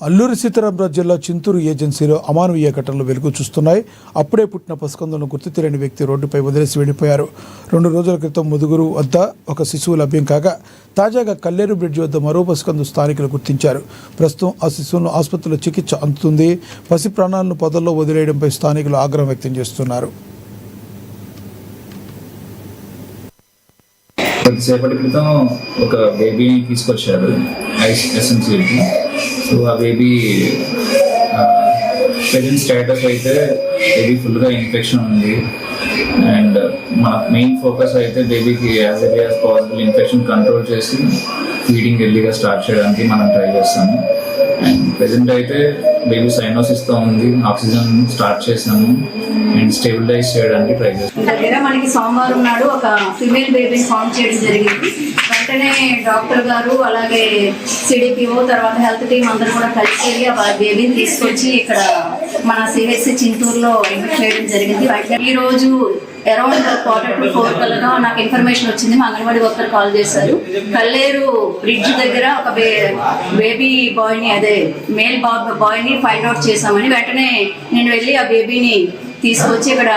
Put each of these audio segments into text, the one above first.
అల్లూరి సీతారామరాజు జిల్లా చింతూరు ఏజెన్సీలో అమానవీయ ఘటనలు వెలుగు చూస్తున్నాయి. అప్పుడే పుట్టిన పసికందులను గుర్తు తెలియని వ్యక్తి రోడ్డుపై వదిలేసి వెళ్లిపోయారు. 2 రోజుల క్రితం ముదుగురు వద్ద ఒక శిశువు లభ్యం కాగా తాజాగా కల్లేరు బ్రిడ్జి వద్ద మరో పసికందు స్థానికులు గుర్తించారు. ప్రస్తుతం ఆ శిశువును ఆసుపత్రిలో చికిత్స అందుతుంది. పసి ప్రాణాలను పొదల్లో వదిలేయడంపై స్థానికులు ఆగ్రహం వ్యక్తం చేస్తున్నారు. కొద్దిసేపటి క్రితం ఒక బేబీని తీసుకొచ్చారు ఎస్ఎంసీకి. సో ఆ బేబీ ప్రెజెంట్ స్టేటస్ అయితే బేబీ ఫుల్గా ఇన్ఫెక్షన్ ఉంది. అండ్ మన మెయిన్ ఫోకస్ అయితే బేబీకి as early as possible infection control చేసి ఫీడింగ్ ఎర్లీగా స్టార్ట్ చేయడానికి మనం ట్రై చేస్తాము. అండ్ ప్రెజెంట్ అయితే బేబీ సైనోసిస్తో ఉంది, ఆక్సిజన్ స్టార్ట్ చేసాము అండ్ స్టెబిలైజ్ చేయడానికి ట్రై చేస్తాం. దగ్గర మనకి సోమవారం నాడు ఒక ఫిమేల్ బేబీని ఫామ్ చేయడం జరిగింది. వెంటనే డాక్టర్ గారు అలాగే సిడిపిఓ తర్వాత హెల్త్ టీమ్ అందరూ కూడా కలిసి వెళ్ళి ఆ బేబీని తీసుకొచ్చి ఇక్కడ మన సిహెచ్సి చింతూరులో ఇన్వెస్ట్ చేయడం జరిగింది. ఈ రోజు అరౌండ్ 3:45 కల్లా నాకు ఇన్ఫర్మేషన్ వచ్చింది. మా అంగన్వాడీ వర్కర్ కాల్ చేశారు. కల్లేరు బ్రిడ్జ్ దగ్గర ఒక బేబీ బాయ్ని అదే మేల్ బాయ్ని ఫైండ్ అవుట్ చేశామని వెంటనే నేను వెళ్ళి ఆ బేబీని తీసుకొచ్చి ఇక్కడ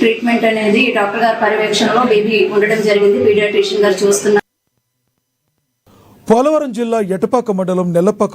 ట్రీట్మెంట్ అనేది డాక్టర్ గారి పర్యవేక్షణలో బేబీ ఉండడం జరిగింది. పీడియాట్రిషియన్ గారు చూస్తున్నారు. పోలవరం జిల్లా ఎటపాక మండలం నెల్లపాక